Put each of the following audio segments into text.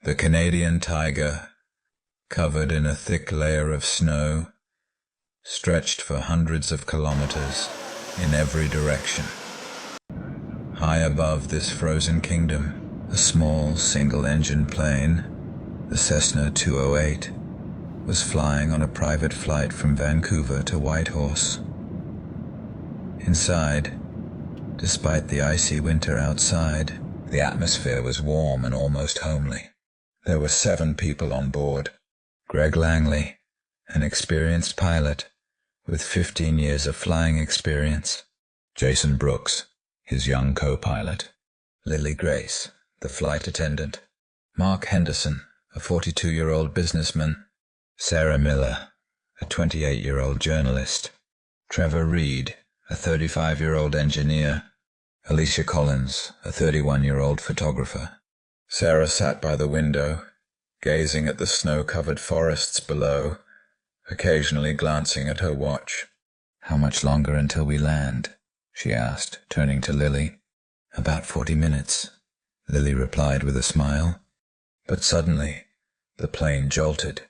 The Canadian taiga, covered in a thick layer of snow, stretched for hundreds of kilometers in every direction. High above this frozen kingdom, a small single-engine plane, the Cessna 208, was flying on a private flight from Vancouver to Whitehorse. Inside, despite the icy winter outside, the atmosphere was warm and almost homely. There were 7 people on board. Greg Langley, an experienced pilot with 15 years of flying experience. Jason Brooks, his young co-pilot. Lily Grace, the flight attendant. Mark Henderson, a 42-year-old businessman. Sarah Miller, a 28-year-old journalist. Trevor Reed, a 35-year-old engineer. Alicia Collins, a 31-year-old photographer. Sarah sat by the window, gazing at the snow-covered forests below, occasionally glancing at her watch. "How much longer until we land?" she asked, turning to Lily. "About 40 minutes," Lily replied with a smile. But suddenly, the plane jolted.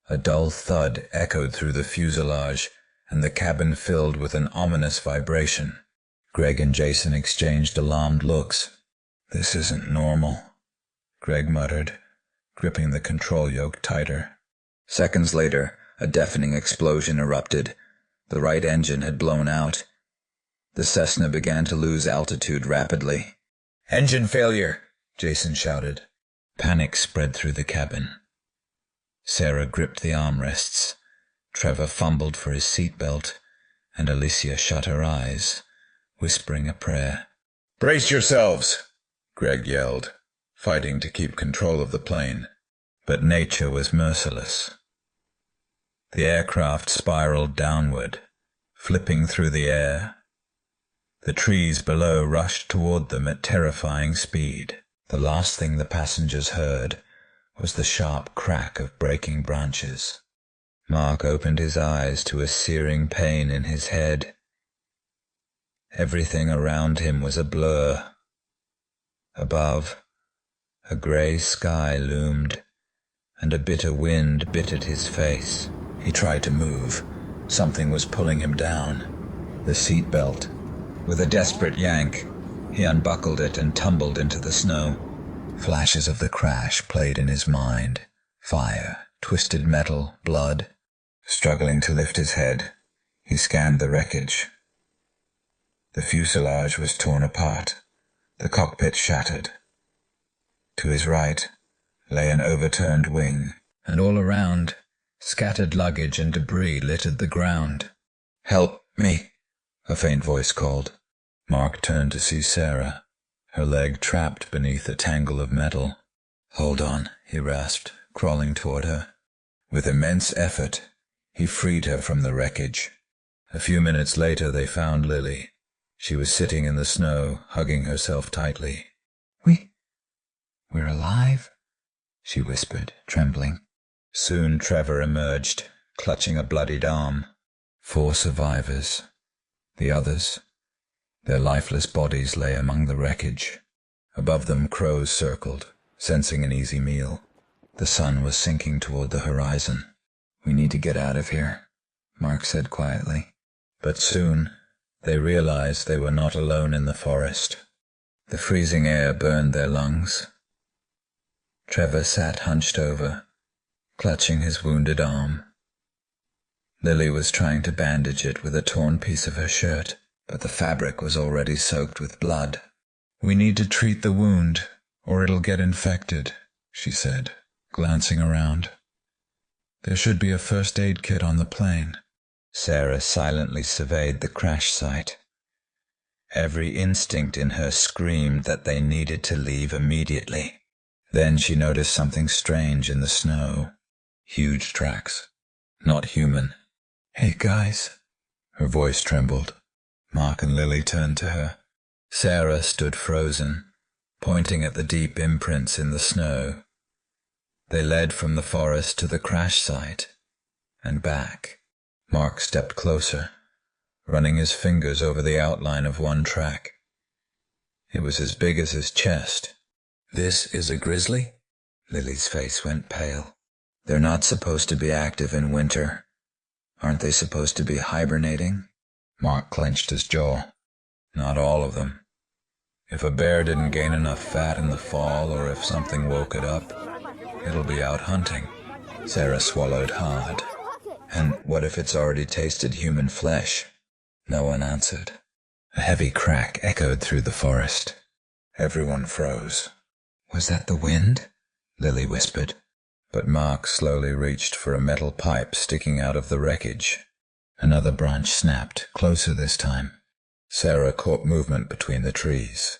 A dull thud echoed through the fuselage, and the cabin filled with an ominous vibration. Greg and Jason exchanged alarmed looks. "This isn't normal," Greg muttered, gripping the control yoke tighter. Seconds later, a deafening explosion erupted. The right engine had blown out. The Cessna began to lose altitude rapidly. "Engine failure!" Jason shouted. Panic spread through the cabin. Sarah gripped the armrests. Trevor fumbled for his seatbelt, and Alicia shut her eyes, whispering a prayer. "Brace yourselves!" Greg yelled, fighting to keep control of the plane. But nature was merciless. The aircraft spiraled downward, flipping through the air. The trees below rushed toward them at terrifying speed. The last thing the passengers heard was the sharp crack of breaking branches. Mark opened his eyes to a searing pain in his head. Everything around him was a blur. Above, a grey sky loomed, and a bitter wind bit at his face. He tried to move. Something was pulling him down. The seat belt. With a desperate yank, he unbuckled it and tumbled into the snow. Flashes of the crash played in his mind. Fire, twisted metal, blood. Struggling to lift his head, he scanned the wreckage. The fuselage was torn apart, the cockpit shattered. To his right lay an overturned wing, and all around, scattered luggage and debris littered the ground. "Help me," a faint voice called. Mark turned to see Sarah, her leg trapped beneath a tangle of metal. "Hold on," he rasped, crawling toward her. With immense effort, he freed her from the wreckage. A few minutes later they found Lily. She was sitting in the snow, hugging herself tightly. We're alive?" she whispered, trembling. Soon Trevor emerged, clutching a bloodied arm. 4 survivors. The others, their lifeless bodies lay among the wreckage. Above them crows circled, sensing an easy meal. The sun was sinking toward the horizon. "We need to get out of here," Mark said quietly. But soon they realized they were not alone in the forest. The freezing air burned their lungs. Trevor sat hunched over, clutching his wounded arm. Lily was trying to bandage it with a torn piece of her shirt, but the fabric was already soaked with blood. "We need to treat the wound, or it'll get infected," she said, glancing around. "There should be a first aid kit on the plane." Sarah silently surveyed the crash site. Every instinct in her screamed that they needed to leave immediately. Then she noticed something strange in the snow. Huge tracks. Not human. "Hey, guys." Her voice trembled. Mark and Lily turned to her. Sarah stood frozen, pointing at the deep imprints in the snow. They led from the forest to the crash site, and back. Mark stepped closer, running his fingers over the outline of one track. It was as big as his chest. "This is a grizzly?" Lily's face went pale. They're not supposed to be active in winter. Aren't they supposed to be hibernating? Mark clenched his jaw. Not all of them. If a bear didn't gain enough fat in the fall, or if something woke it up, it'll be out hunting. Sarah swallowed hard. And what if it's already tasted human flesh? No one answered. A heavy crack echoed through the forest. Everyone froze. Was that the wind? Lily whispered. But Mark slowly reached for a metal pipe sticking out of the wreckage. Another branch snapped, closer this time. Sarah caught movement between the trees.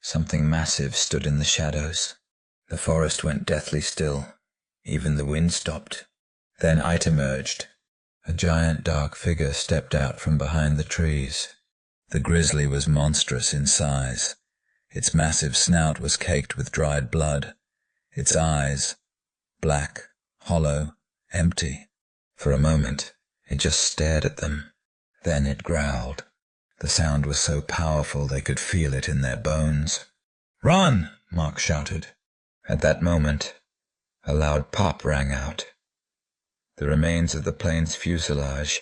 Something massive stood in the shadows. The forest went deathly still. Even the wind stopped. Then it emerged. A giant dark figure stepped out from behind the trees. The grizzly was monstrous in size. Its massive snout was caked with dried blood. Its eyes, black, hollow, empty. For a moment, it just stared at them. Then it growled. The sound was so powerful they could feel it in their bones. "Run!" Mark shouted. At that moment, a loud pop rang out. The remains of the plane's fuselage,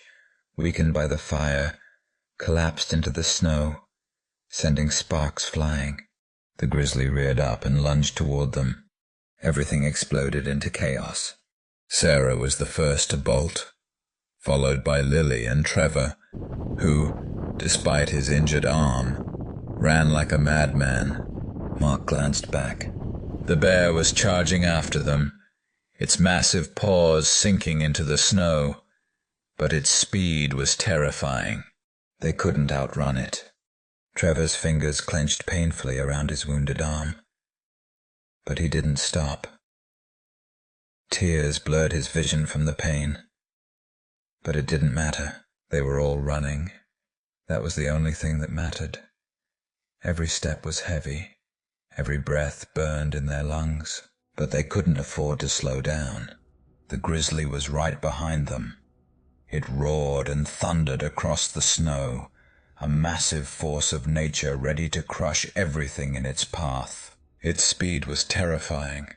weakened by the fire, collapsed into the snow, sending sparks flying. The grizzly reared up and lunged toward them. Everything exploded into chaos. Sarah was the first to bolt, followed by Lily and Trevor, who, despite his injured arm, ran like a madman. Mark glanced back. The bear was charging after them, its massive paws sinking into the snow, but its speed was terrifying. They couldn't outrun it. Trevor's fingers clenched painfully around his wounded arm. But he didn't stop. Tears blurred his vision from the pain. But it didn't matter. They were all running. That was the only thing that mattered. Every step was heavy. Every breath burned in their lungs. But they couldn't afford to slow down. The grizzly was right behind them. It roared and thundered across the snow, a massive force of nature ready to crush everything in its path. Its speed was terrifying,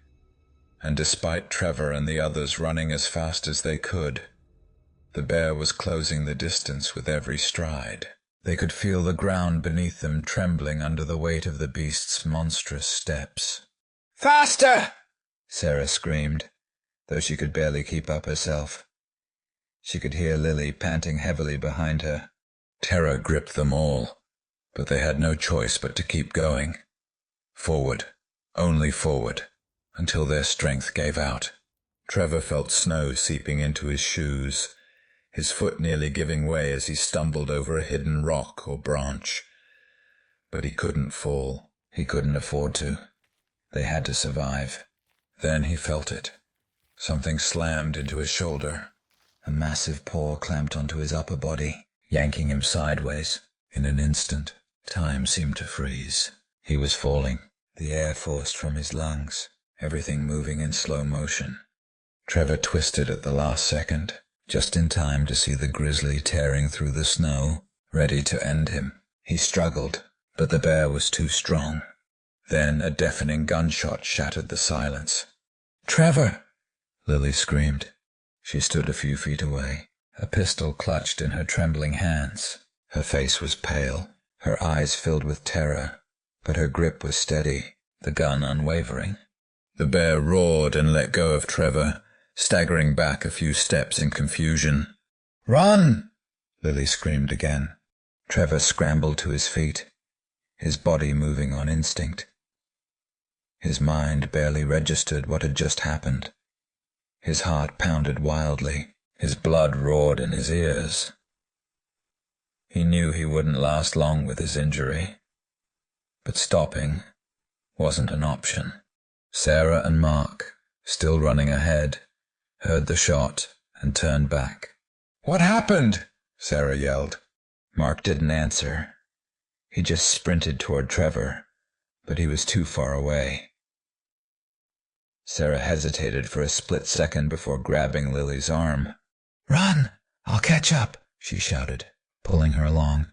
and despite Trevor and the others running as fast as they could, the bear was closing the distance with every stride. They could feel the ground beneath them trembling under the weight of the beast's monstrous steps. "Faster!" Sarah screamed, though she could barely keep up herself. She could hear Lily panting heavily behind her. Terror gripped them all, but they had no choice but to keep going. Forward, only forward, until their strength gave out. Trevor felt snow seeping into his shoes, his foot nearly giving way as he stumbled over a hidden rock or branch. But he couldn't fall. He couldn't afford to. They had to survive. Then he felt it. Something slammed into his shoulder. A massive paw clamped onto his upper body, yanking him sideways. In an instant, time seemed to freeze. He was falling, the air forced from his lungs, everything moving in slow motion. Trevor twisted at the last second, just in time to see the grizzly tearing through the snow, ready to end him. He struggled, but the bear was too strong. Then a deafening gunshot shattered the silence. "Trevor!" Lily screamed. She stood a few feet away, a pistol clutched in her trembling hands. Her face was pale, her eyes filled with terror, but her grip was steady, the gun unwavering. The bear roared and let go of Trevor, staggering back a few steps in confusion. "Run!" Lily screamed again. Trevor scrambled to his feet, his body moving on instinct. His mind barely registered what had just happened. His heart pounded wildly. His blood roared in his ears. He knew he wouldn't last long with his injury. But stopping wasn't an option. Sarah and Mark, still running ahead, heard the shot and turned back. "What happened?" Sarah yelled. Mark didn't answer. He just sprinted toward Trevor, but he was too far away. Sarah hesitated for a split second before grabbing Lily's arm. "Run! I'll catch up!" she shouted, pulling her along.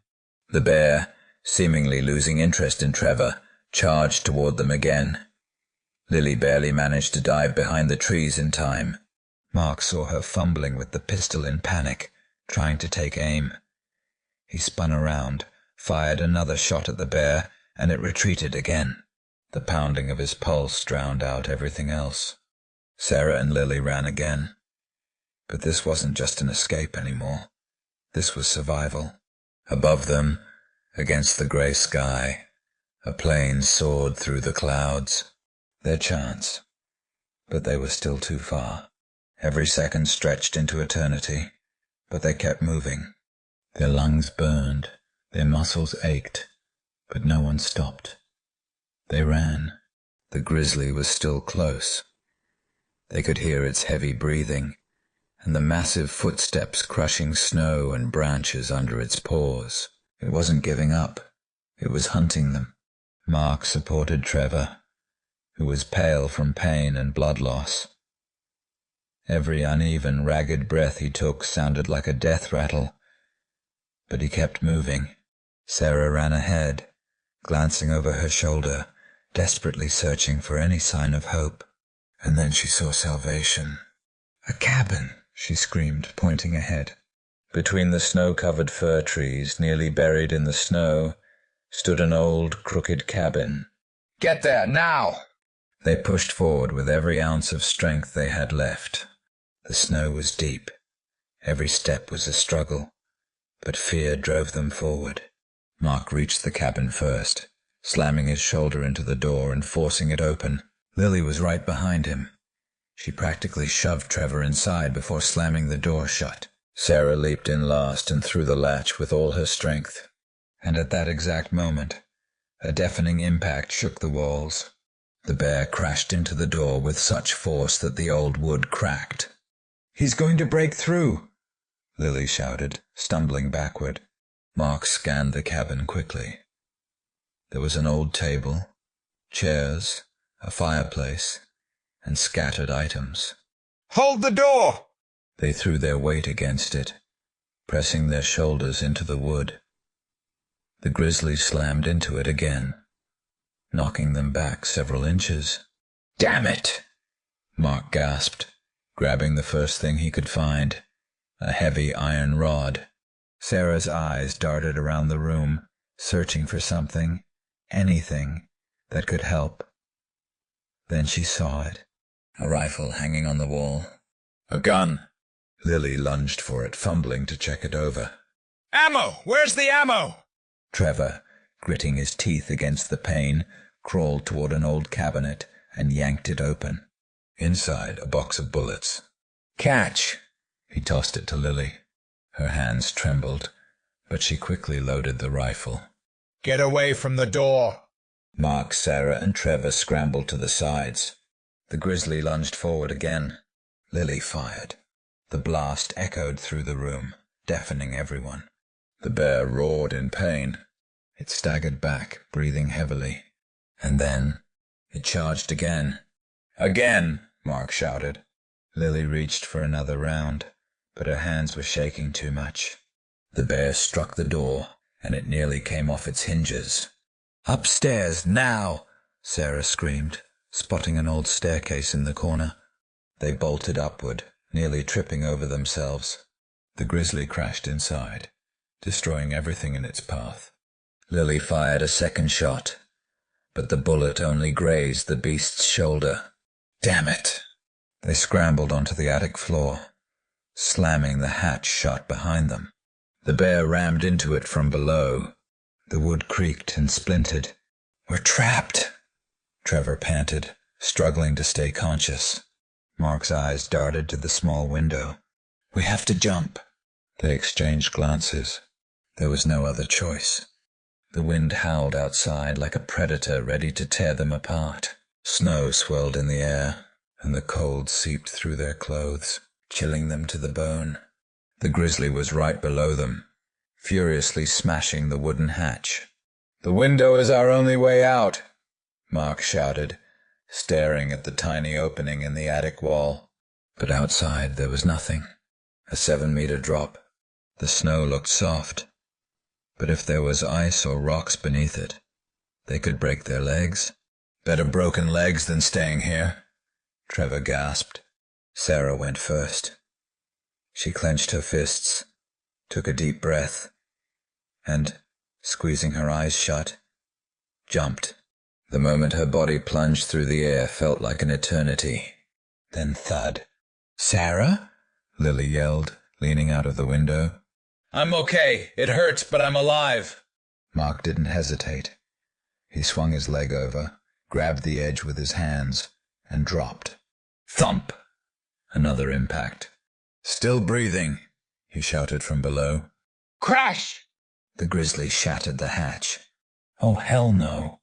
The bear, seemingly losing interest in Trevor, charged toward them again. Lily barely managed to dive behind the trees in time. Mark saw her fumbling with the pistol in panic, trying to take aim. He spun around, fired another shot at the bear, and it retreated again. The pounding of his pulse drowned out everything else. Sarah and Lily ran again. But this wasn't just an escape anymore. This was survival. Above them, against the grey sky, a plane soared through the clouds. Their chance. But they were still too far. Every second stretched into eternity, but they kept moving. Their lungs burned, their muscles ached, but no one stopped. They ran. The grizzly was still close. They could hear its heavy breathing, and the massive footsteps crushing snow and branches under its paws. It wasn't giving up. It was hunting them. Mark supported Trevor, who was pale from pain and blood loss. Every uneven, ragged breath he took sounded like a death rattle, but he kept moving. Sarah ran ahead, glancing over her shoulder, desperately searching for any sign of hope. And then she saw salvation. "A cabin!" she screamed, pointing ahead. Between the snow-covered fir trees, nearly buried in the snow, stood an old, crooked cabin. "Get there, now!" They pushed forward with every ounce of strength they had left. The snow was deep. Every step was a struggle, but fear drove them forward. Mark reached the cabin first, slamming his shoulder into the door and forcing it open. Lily was right behind him. She practically shoved Trevor inside before slamming the door shut. Sarah leaped in last and threw the latch with all her strength. And at that exact moment, a deafening impact shook the walls. The bear crashed into the door with such force that the old wood cracked. "He's going to break through!" Lily shouted, stumbling backward. Mark scanned the cabin quickly. There was an old table, chairs, a fireplace, and scattered items. "Hold the door!" They threw their weight against it, pressing their shoulders into the wood. The grizzly slammed into it again, knocking them back several inches. "Damn it!" Mark gasped, grabbing the first thing he could find, a heavy iron rod. Sarah's eyes darted around the room, searching for something, anything, that could help. Then she saw it, a rifle hanging on the wall. "A gun!" Lily lunged for it, fumbling to check it over. "Ammo! Where's the ammo?" Trevor, gritting his teeth against the pain, crawled toward an old cabinet and yanked it open. Inside, a box of bullets. "Catch!" He tossed it to Lily. Her hands trembled, but she quickly loaded the rifle. "Get away from the door!" Mark, Sarah, and Trevor scrambled to the sides. The grizzly lunged forward again. Lily fired. The blast echoed through the room, deafening everyone. The bear roared in pain. It staggered back, breathing heavily. And then it charged again. "Again!" Mark shouted. Lily reached for another round, but her hands were shaking too much. The bear struck the door, and it nearly came off its hinges. "Upstairs, now!" Sarah screamed, spotting an old staircase in the corner. They bolted upward, nearly tripping over themselves. The grizzly crashed inside, destroying everything in its path. Lily fired a second shot, but the bullet only grazed the beast's shoulder. Damn it! They scrambled onto the attic floor, slamming the hatch shut behind them. The bear rammed into it from below. The wood creaked and splintered. "We're trapped!" Trevor panted, struggling to stay conscious. Mark's eyes darted to the small window. "We have to jump." They exchanged glances. There was no other choice. The wind howled outside like a predator ready to tear them apart. Snow swirled in the air, and the cold seeped through their clothes, chilling them to the bone. The grizzly was right below them, furiously smashing the wooden hatch. "The window is our only way out," Mark shouted, staring at the tiny opening in the attic wall. But outside there was nothing. A 7-meter drop. The snow looked soft, but if there was ice or rocks beneath it, they could break their legs. Better broken legs than staying here, Trevor gasped. Sarah went first. She clenched her fists, took a deep breath, and, squeezing her eyes shut, jumped. The moment her body plunged through the air felt like an eternity. Then thud. "Sarah?" Lily yelled, leaning out of the window. "I'm okay. It hurts, but I'm alive." Mark didn't hesitate. He swung his leg over, grabbed the edge with his hands, and dropped. Thump! Another impact. "Still breathing," he shouted from below. "Crash!" The grizzly shattered the hatch. "Oh, hell no."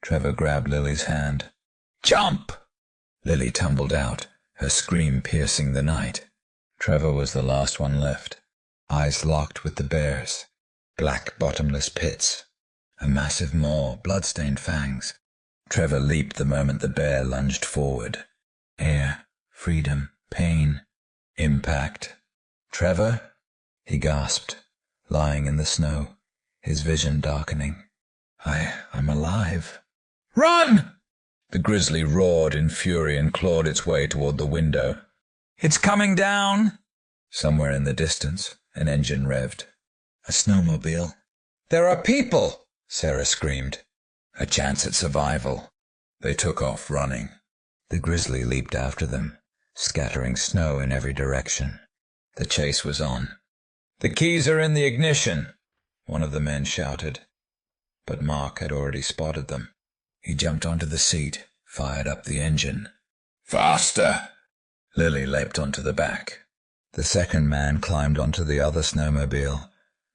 Trevor grabbed Lily's hand. "Jump!" Lily tumbled out, her scream piercing the night. Trevor was the last one left, eyes locked with the bear's. Black bottomless pits. A massive maw, blood-stained fangs. Trevor leaped the moment the bear lunged forward. Air, freedom, pain, impact. "Trevor?" he gasped, lying in the snow, his vision darkening. I'm alive." "Run!" The grizzly roared in fury and clawed its way toward the window. "It's coming down!" Somewhere in the distance, an engine revved. A snowmobile. "There are people!" Sarah screamed. A chance at survival. They took off running. The grizzly leaped after them, scattering snow in every direction. The chase was on. "The keys are in the ignition," one of the men shouted. But Mark had already spotted them. He jumped onto the seat, fired up the engine. "Faster!" Lily leapt onto the back. The second man climbed onto the other snowmobile,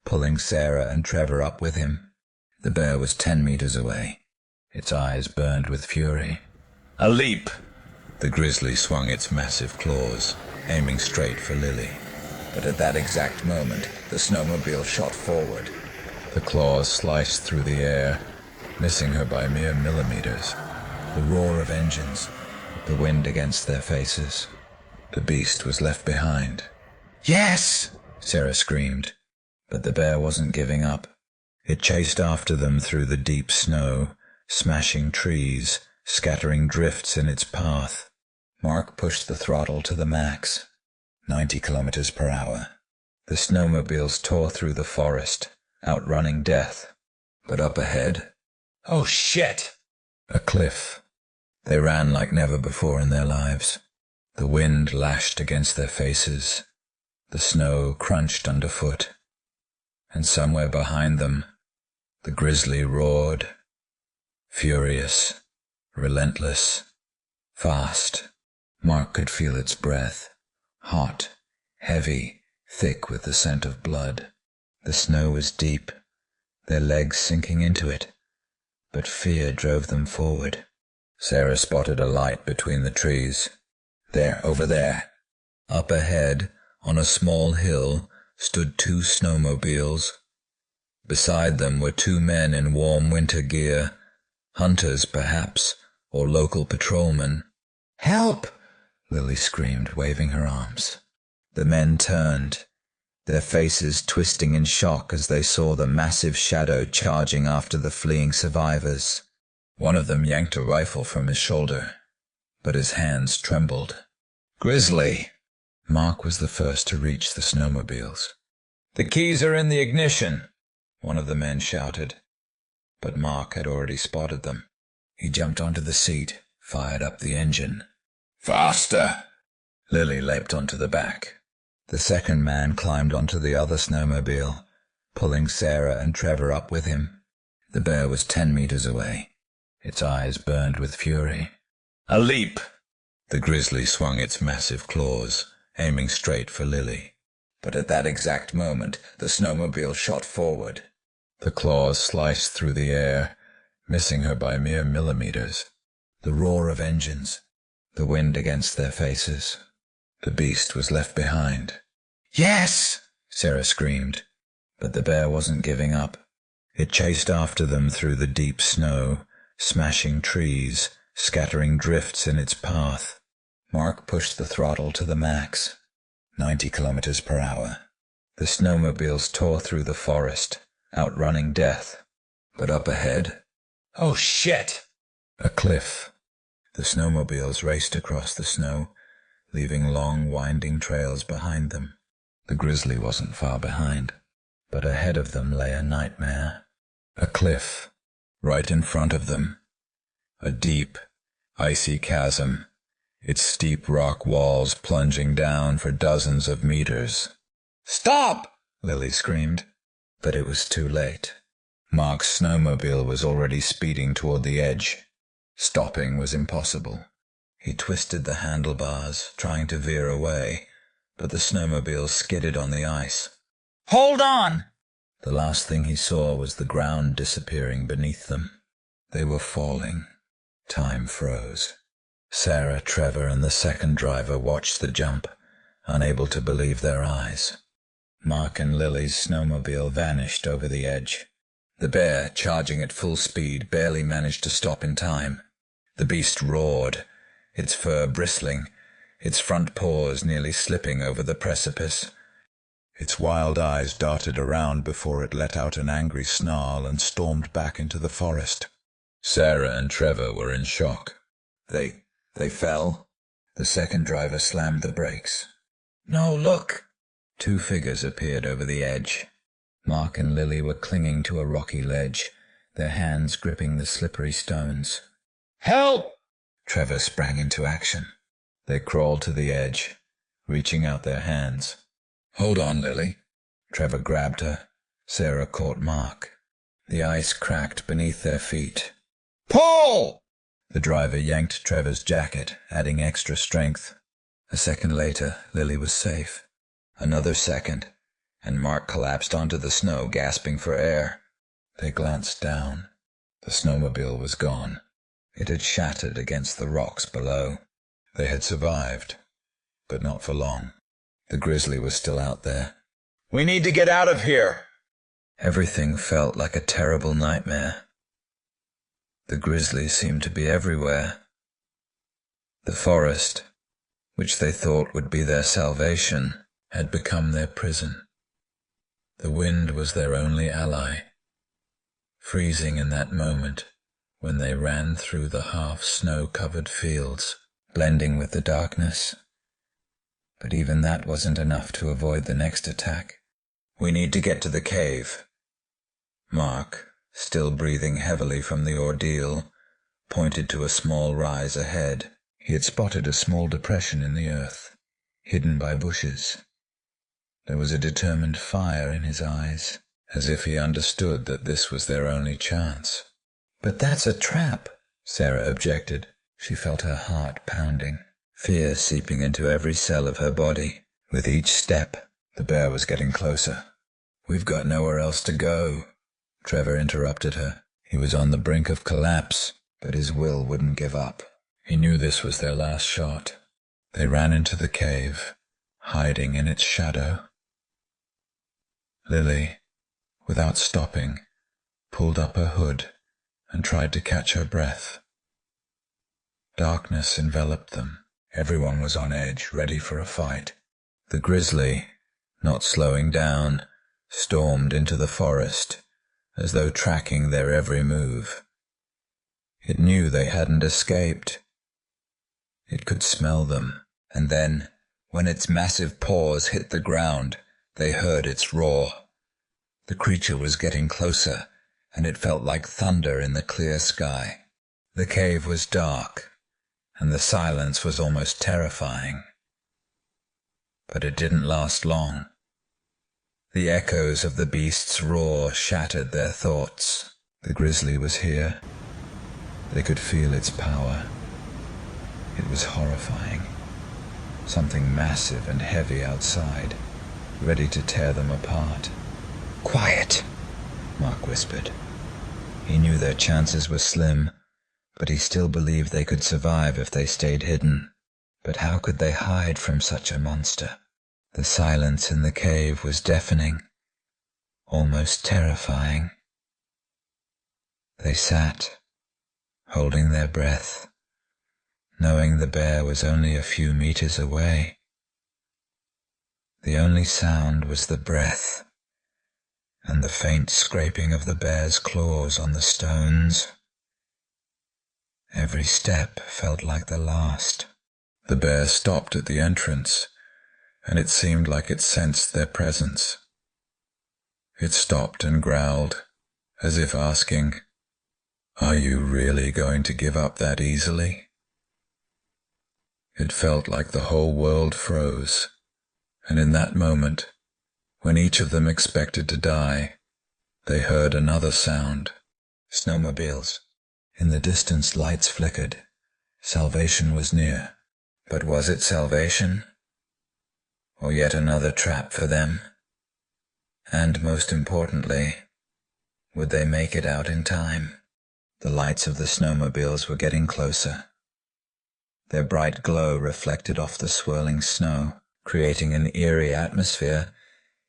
pulling Sarah and Trevor up with him. The bear was 10 meters away. Its eyes burned with fury. "A leap!" The grizzly swung its massive claws, aiming straight for Lily. But at that exact moment, the snowmobile shot forward. The claws sliced through the air, missing her by mere millimeters. The roar of engines, the wind against their faces. The beast was left behind. "Yes!" Sarah screamed. But the bear wasn't giving up. It chased after them through the deep snow, smashing trees, scattering drifts in its path. Mark pushed the throttle to the max, 90 kilometers per hour. The snowmobiles tore through the forest, outrunning death. But up ahead, oh shit! A cliff. They ran like never before in their lives. The wind lashed against their faces. The snow crunched underfoot. And somewhere behind them, the grizzly roared. Furious, relentless, fast. Mark could feel its breath. Hot, heavy, thick with the scent of blood. The snow was deep, their legs sinking into it. But fear drove them forward. Sarah spotted a light between the trees. There, over there. Up ahead, on a small hill, stood 2 snowmobiles. Beside them were 2 men in warm winter gear, hunters perhaps, or local patrolmen. "Help!" Lily screamed, waving her arms. The men turned, their faces twisting in shock as they saw the massive shadow charging after the fleeing survivors. One of them yanked a rifle from his shoulder, but his hands trembled. "Grizzly!" Mark was the first to reach the snowmobiles. "The keys are in the ignition," one of the men shouted. But Mark had already spotted them. He jumped onto the seat, fired up the engine. "Faster!" Lily leapt onto the back. The second man climbed onto the other snowmobile, pulling Sarah and Trevor up with him. The bear was 10 meters away. Its eyes burned with fury. "A leap!" The grizzly swung its massive claws, aiming straight for Lily. But at that exact moment, the snowmobile shot forward. The claws sliced through the air, missing her by mere millimeters. The roar of engines, the wind against their faces. The beast was left behind. "Yes!" Sarah screamed. But the bear wasn't giving up. It chased after them through the deep snow, smashing trees, scattering drifts in its path. Mark pushed the throttle to the max, 90 kilometers per hour. The snowmobiles tore through the forest, outrunning death. But up ahead, oh shit! A cliff. The snowmobiles raced across the snow, leaving long, winding trails behind them. The grizzly wasn't far behind, but ahead of them lay a nightmare. A cliff, right in front of them. A deep, icy chasm, its steep rock walls plunging down for dozens of meters. "Stop!" Lily screamed, but it was too late. Mark's snowmobile was already speeding toward the edge. Stopping was impossible. He twisted the handlebars, trying to veer away, but the snowmobile skidded on the ice. "Hold on!" The last thing he saw was the ground disappearing beneath them. They were falling. Time froze. Sarah, Trevor, and the second driver watched the jump, unable to believe their eyes. Mark and Lily's snowmobile vanished over the edge. The bear, charging at full speed, barely managed to stop in time. The beast roared, its fur bristling, its front paws nearly slipping over the precipice. Its wild eyes darted around before it let out an angry snarl and stormed back into the forest. Sarah and Trevor were in shock. They fell. The second driver slammed the brakes. "No, look!" Two figures appeared over the edge. Mark and Lily were clinging to a rocky ledge, their hands gripping the slippery stones. "Help!" Trevor sprang into action. They crawled to the edge, reaching out their hands. "Hold on, Lily." Trevor grabbed her. Sarah caught Mark. The ice cracked beneath their feet. "Pull!" The driver yanked Trevor's jacket, adding extra strength. A second later, Lily was safe. Another second, and Mark collapsed onto the snow, gasping for air. They glanced down. The snowmobile was gone. It had shattered against the rocks below. They had survived, but not for long. The grizzly was still out there. "We need to get out of here!" Everything felt like a terrible nightmare. The grizzly seemed to be everywhere. The forest, which they thought would be their salvation, had become their prison. The wind was their only ally, freezing in that moment when they ran through the half-snow-covered fields, blending with the darkness. But even that wasn't enough to avoid the next attack. "We need to get to the cave." Mark, still breathing heavily from the ordeal, pointed to a small rise ahead. He had spotted a small depression in the earth, hidden by bushes. There was a determined fire in his eyes, as if he understood that this was their only chance. "But that's a trap," Sarah objected. She felt her heart pounding, fear seeping into every cell of her body. With each step, the bear was getting closer. "We've got nowhere else to go," Trevor interrupted her. He was on the brink of collapse, but his will wouldn't give up. He knew this was their last shot. They ran into the cave, hiding in its shadow. Lily, without stopping, pulled up her hood and tried to catch her breath. Darkness enveloped them. Everyone was on edge, ready for a fight. The grizzly, not slowing down, stormed into the forest, as though tracking their every move. It knew they hadn't escaped. It could smell them, and then, when its massive paws hit the ground, they heard its roar. The creature was getting closer, and it felt like thunder in the clear sky. The cave was dark, and the silence was almost terrifying. But it didn't last long. The echoes of the beast's roar shattered their thoughts. The grizzly was here. They could feel its power. It was horrifying. Something massive and heavy outside, ready to tear them apart. "Quiet," Mark whispered. He knew their chances were slim, but he still believed they could survive if they stayed hidden. But how could they hide from such a monster? The silence in the cave was deafening, almost terrifying. They sat, holding their breath, knowing the bear was only a few meters away. The only sound was the breath, and the faint scraping of the bear's claws on the stones. Every step felt like the last. The bear stopped at the entrance, and it seemed like it sensed their presence. It stopped and growled, as if asking, "Are you really going to give up that easily?" It felt like the whole world froze, and in that moment, when each of them expected to die, they heard another sound. Snowmobiles. In the distance, lights flickered. Salvation was near. But was it salvation? Or yet another trap for them? And most importantly, would they make it out in time? The lights of the snowmobiles were getting closer. Their bright glow reflected off the swirling snow, creating an eerie atmosphere.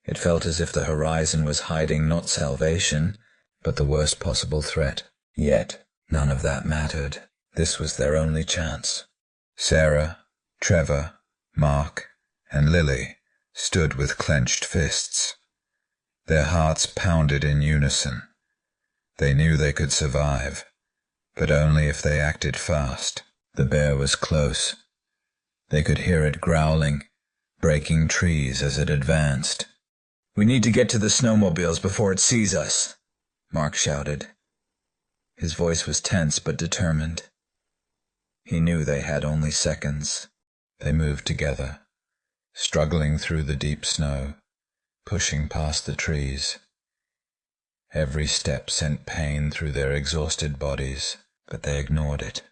It felt as if the horizon was hiding not salvation, but the worst possible threat. Yet, none of that mattered. This was their only chance. Sarah, Trevor, Mark, and Lily stood with clenched fists. Their hearts pounded in unison. They knew they could survive, but only if they acted fast. The bear was close. They could hear it growling, breaking trees as it advanced. "We need to get to the snowmobiles before it sees us," Mark shouted. His voice was tense but determined. He knew they had only seconds. They moved together, struggling through the deep snow, pushing past the trees. Every step sent pain through their exhausted bodies, but they ignored it.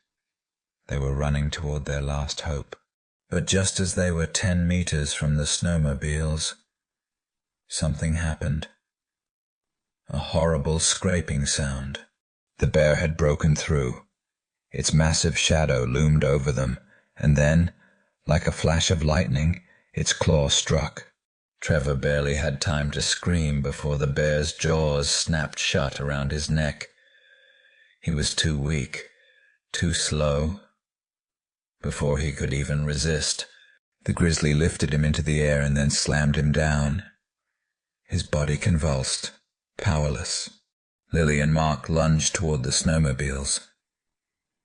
They were running toward their last hope. But just as they were 10 meters from the snowmobiles, something happened. A horrible scraping sound. The bear had broken through. Its massive shadow loomed over them, and then, like a flash of lightning, its claw struck. Trevor barely had time to scream before the bear's jaws snapped shut around his neck. He was too weak, too slow. Before he could even resist, the grizzly lifted him into the air and then slammed him down. His body convulsed, powerless. Lily and Mark lunged toward the snowmobiles.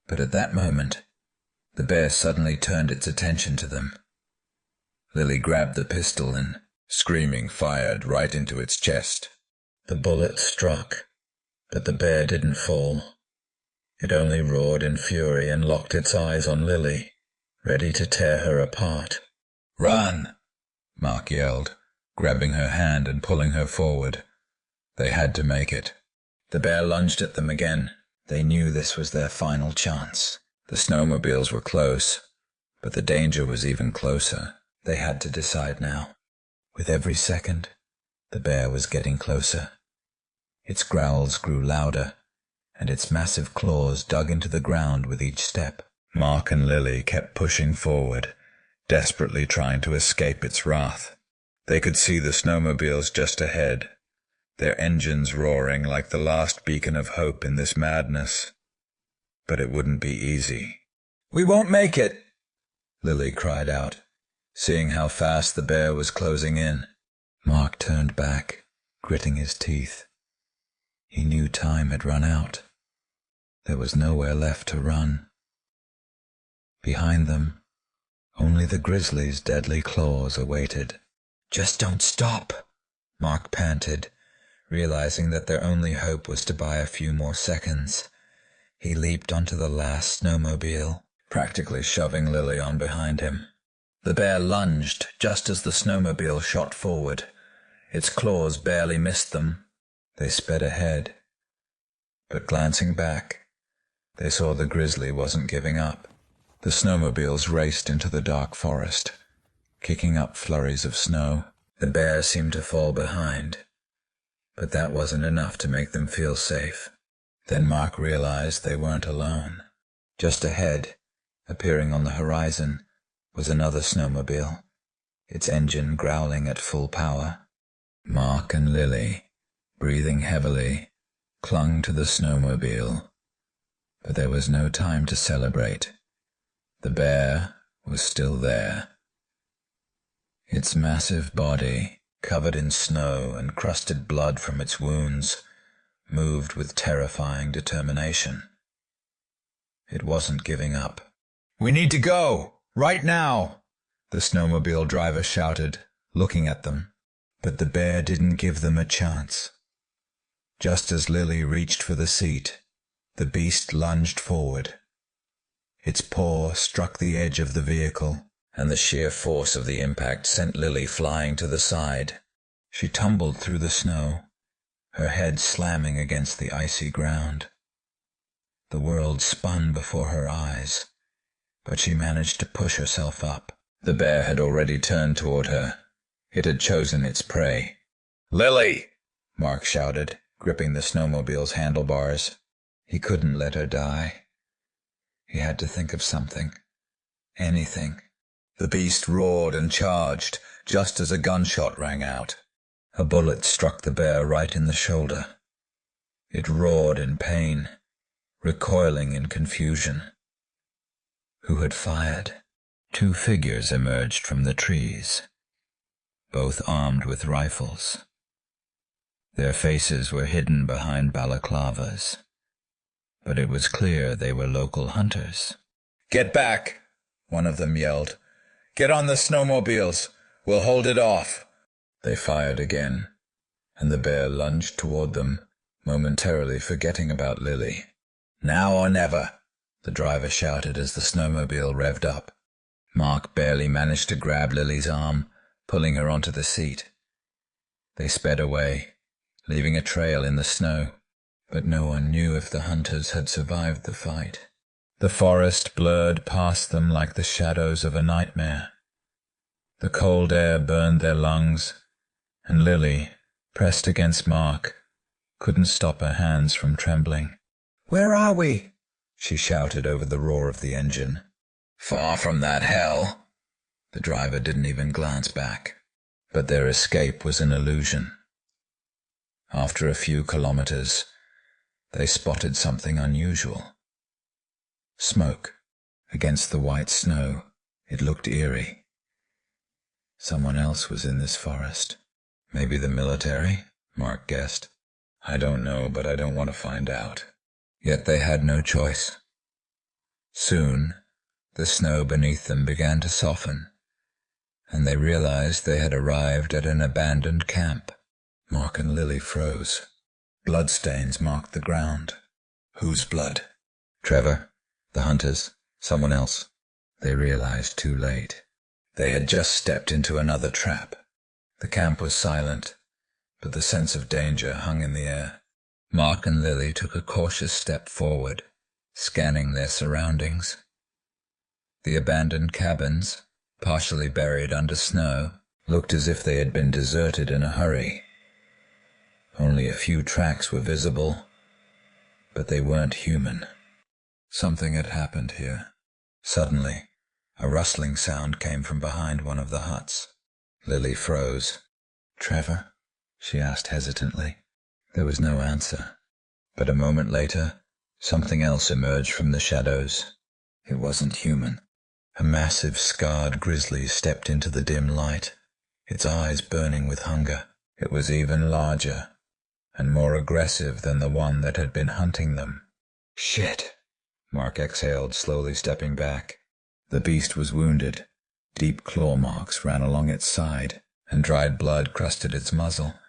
But at that moment, the bear suddenly turned its attention to them. Lily grabbed the pistol and, screaming, fired right into its chest. The bullet struck, but the bear didn't fall. It only roared in fury and locked its eyes on Lily, ready to tear her apart. "Run!" Mark yelled, grabbing her hand and pulling her forward. They had to make it. The bear lunged at them again. They knew this was their final chance. The snowmobiles were close, but the danger was even closer. They had to decide now. With every second, the bear was getting closer. Its growls grew louder, and its massive claws dug into the ground with each step. Mark and Lily kept pushing forward, desperately trying to escape its wrath. They could see the snowmobiles just ahead, their engines roaring like the last beacon of hope in this madness. But it wouldn't be easy. "We won't make it!" Lily cried out, seeing how fast the bear was closing in. Mark turned back, gritting his teeth. He knew time had run out. There was nowhere left to run. Behind them, only the grizzly's deadly claws awaited. "Just don't stop," Mark panted, realizing that their only hope was to buy a few more seconds. He leaped onto the last snowmobile, practically shoving Lily on behind him. The bear lunged just as the snowmobile shot forward. Its claws barely missed them. They sped ahead. But glancing back, they saw the grizzly wasn't giving up. The snowmobiles raced into the dark forest, kicking up flurries of snow. The bear seemed to fall behind, but that wasn't enough to make them feel safe. Then Mark realized they weren't alone. Just ahead, appearing on the horizon, was another snowmobile, its engine growling at full power. Mark and Lily, breathing heavily, clung to the snowmobile, but there was no time to celebrate. The bear was still there. Its massive body, covered in snow and crusted blood from its wounds, moved with terrifying determination. It wasn't giving up. "We need to go! Right now!" the snowmobile driver shouted, looking at them. But the bear didn't give them a chance. Just as Lily reached for the seat, the beast lunged forward. Its paw struck the edge of the vehicle, and the sheer force of the impact sent Lily flying to the side. She tumbled through the snow, her head slamming against the icy ground. The world spun before her eyes, but she managed to push herself up. The bear had already turned toward her. It had chosen its prey. "Lily!" Mark shouted, gripping the snowmobile's handlebars. He couldn't let her die. He had to think of something. Anything. The beast roared and charged, just as a gunshot rang out. A bullet struck the bear right in the shoulder. It roared in pain, recoiling in confusion. Who had fired? 2 figures emerged from the trees, both armed with rifles. Their faces were hidden behind balaclavas, but it was clear they were local hunters. "Get back!" one of them yelled. "Get on the snowmobiles! We'll hold it off!" They fired again, and the bear lunged toward them, momentarily forgetting about Lily. "Now or never!" the driver shouted as the snowmobile revved up. Mark barely managed to grab Lily's arm, pulling her onto the seat. They sped away, leaving a trail in the snow, but no one knew if the hunters had survived the fight. The forest blurred past them like the shadows of a nightmare. The cold air burned their lungs, and Lily, pressed against Mark, couldn't stop her hands from trembling. "Where are we?" she shouted over the roar of the engine. "Far from that hell." The driver didn't even glance back. But their escape was an illusion. After a few kilometers, they spotted something unusual. Smoke against the white snow. It looked eerie. Someone else was in this forest. Maybe the military, Mark guessed. I don't know, but I don't want to find out. Yet they had no choice. Soon, the snow beneath them began to soften, and they realized they had arrived at an abandoned camp. Mark and Lily froze. Bloodstains marked the ground. Whose blood? Trevor? The hunters? Someone else? They realized too late. They had just stepped into another trap. The camp was silent, but the sense of danger hung in the air. Mark and Lily took a cautious step forward, scanning their surroundings. The abandoned cabins, partially buried under snow, looked as if they had been deserted in a hurry. Only a few tracks were visible, but they weren't human. Something had happened here. Suddenly, a rustling sound came from behind one of the huts. Lily froze. "Trevor?" she asked hesitantly. There was no answer, but a moment later, something else emerged from the shadows. It wasn't human. A massive, scarred grizzly stepped into the dim light, its eyes burning with hunger. It was even larger, and more aggressive than the one that had been hunting them. "Shit!" Mark exhaled, slowly stepping back. The beast was wounded. Deep claw marks ran along its side, and dried blood crusted its muzzle.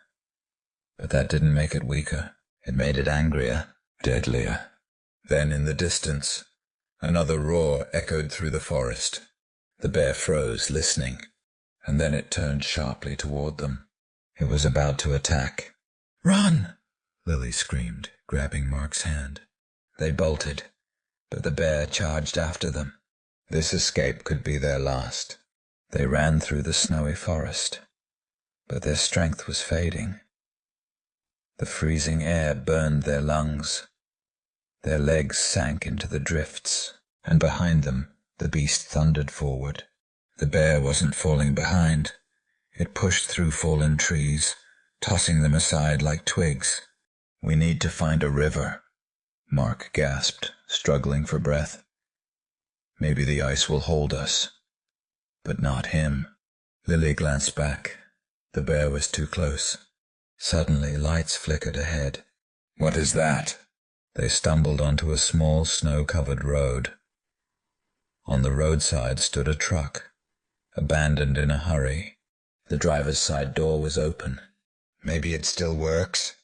But that didn't make it weaker. It made it angrier, deadlier. Then in the distance, another roar echoed through the forest. The bear froze, listening, and then it turned sharply toward them. It was about to attack. "Run!" Lily screamed, grabbing Mark's hand. They bolted, but the bear charged after them. This escape could be their last. They ran through the snowy forest, but their strength was fading. The freezing air burned their lungs. Their legs sank into the drifts, and behind them the beast thundered forward. The bear wasn't falling behind. It pushed through fallen trees, tossing them aside like twigs. "We need to find a river," Mark gasped, struggling for breath. "Maybe the ice will hold us, but not him." Lily glanced back. The bear was too close. Suddenly lights flickered ahead. "What is that?" They stumbled onto a small snow-covered road. On the roadside stood a truck, abandoned in a hurry. The driver's side door was open. Maybe it still works.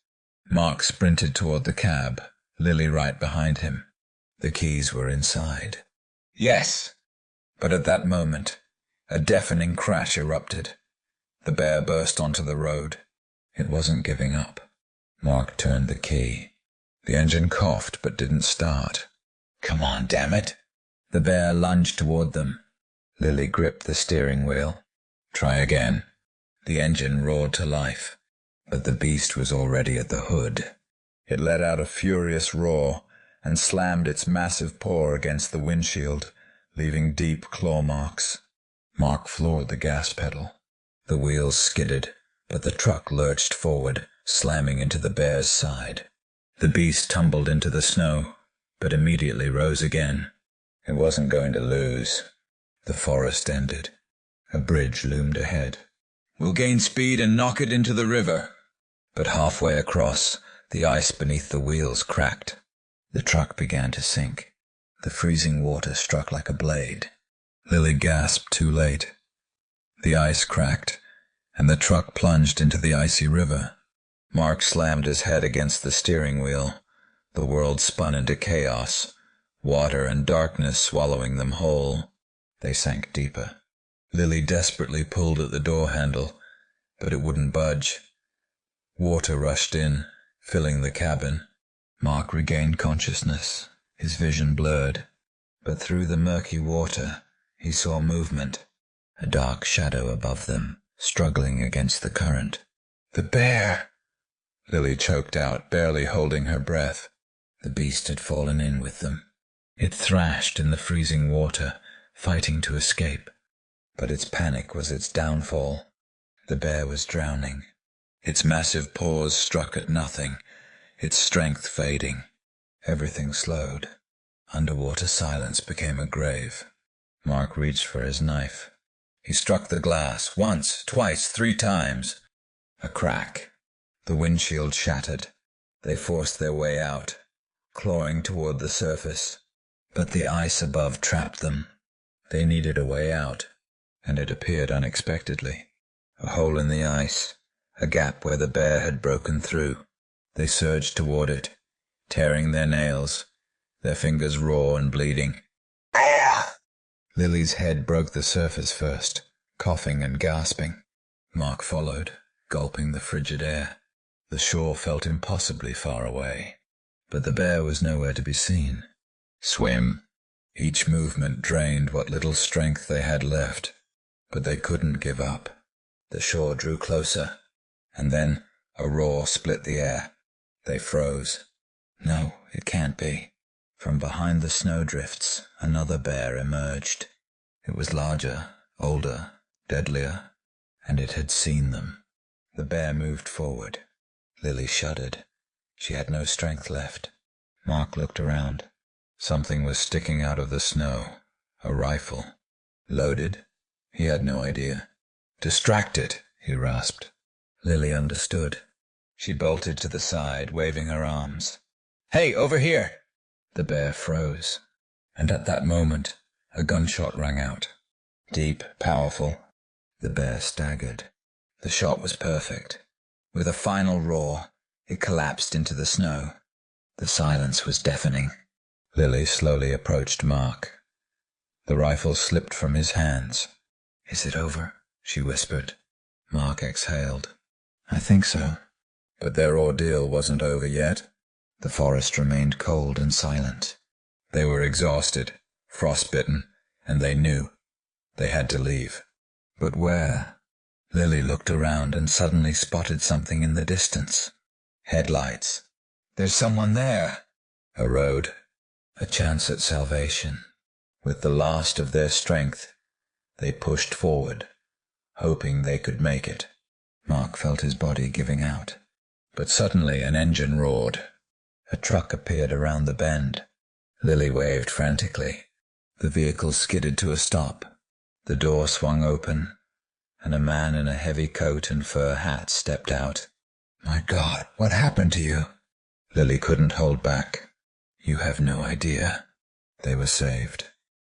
Mark sprinted toward the cab, Lily right behind him. The keys were inside. Yes! But at that moment, a deafening crash erupted. The bear burst onto the road. It wasn't giving up. Mark turned the key. The engine coughed but didn't start. Come on, damn it! The bear lunged toward them. Lily gripped the steering wheel. Try again. The engine roared to life, but the beast was already at the hood. It let out a furious roar and slammed its massive paw against the windshield, leaving deep claw marks. Mark floored the gas pedal. The wheels skidded, but the truck lurched forward, slamming into the bear's side. The beast tumbled into the snow, but immediately rose again. It wasn't going to lose. The forest ended. A bridge loomed ahead. We'll gain speed and knock it into the river. But halfway across, the ice beneath the wheels cracked. The truck began to sink. The freezing water struck like a blade. Lily gasped too late. The ice cracked, and the truck plunged into the icy river. Mark slammed his head against the steering wheel. The world spun into chaos, water and darkness swallowing them whole. They sank deeper. Lily desperately pulled at the door handle, but it wouldn't budge. Water rushed in, filling the cabin. Mark regained consciousness, his vision blurred, but through the murky water he saw movement, a dark shadow above them, struggling against the current. The bear! Lily choked out, barely holding her breath. The beast had fallen in with them. It thrashed in the freezing water, fighting to escape. But its panic was its downfall. The bear was drowning. Its massive paws struck at nothing, its strength fading. Everything slowed. Underwater silence became a grave. Mark reached for his knife. He struck the glass, once, twice, 3 times. A crack. The windshield shattered. They forced their way out, clawing toward the surface. But the ice above trapped them. They needed a way out, and it appeared unexpectedly. A hole in the ice, a gap where the bear had broken through. They surged toward it, tearing their nails, their fingers raw and bleeding. Ah! Lily's head broke the surface first, coughing and gasping. Mark followed, gulping the frigid air. The shore felt impossibly far away, but the bear was nowhere to be seen. Swim. Each movement drained what little strength they had left, but they couldn't give up. The shore drew closer, and then a roar split the air. They froze. No, it can't be. From behind the snowdrifts, another bear emerged. It was larger, older, deadlier, and it had seen them. The bear moved forward. Lily shuddered. She had no strength left. Mark looked around. Something was sticking out of the snow. A rifle. Loaded? He had no idea. Distracted, he rasped. Lily understood. She bolted to the side, waving her arms. Hey, over here! The bear froze. And at that moment, a gunshot rang out. Deep, powerful. The bear staggered. The shot was perfect. With a final roar, it collapsed into the snow. The silence was deafening. Lily slowly approached Mark. The rifle slipped from his hands. Is it over? She whispered. Mark exhaled. I think so. But their ordeal wasn't over yet. The forest remained cold and silent. They were exhausted, frostbitten, and they knew. They had to leave. But where? Lily looked around and suddenly spotted something in the distance. Headlights. There's someone there. A road. A chance at salvation. With the last of their strength, they pushed forward, hoping they could make it. Mark felt his body giving out. But suddenly an engine roared. A truck appeared around the bend. Lily waved frantically. The vehicle skidded to a stop. The door swung open, and a man in a heavy coat and fur hat stepped out. My God, what happened to you? Lily couldn't hold back. You have no idea. They were saved.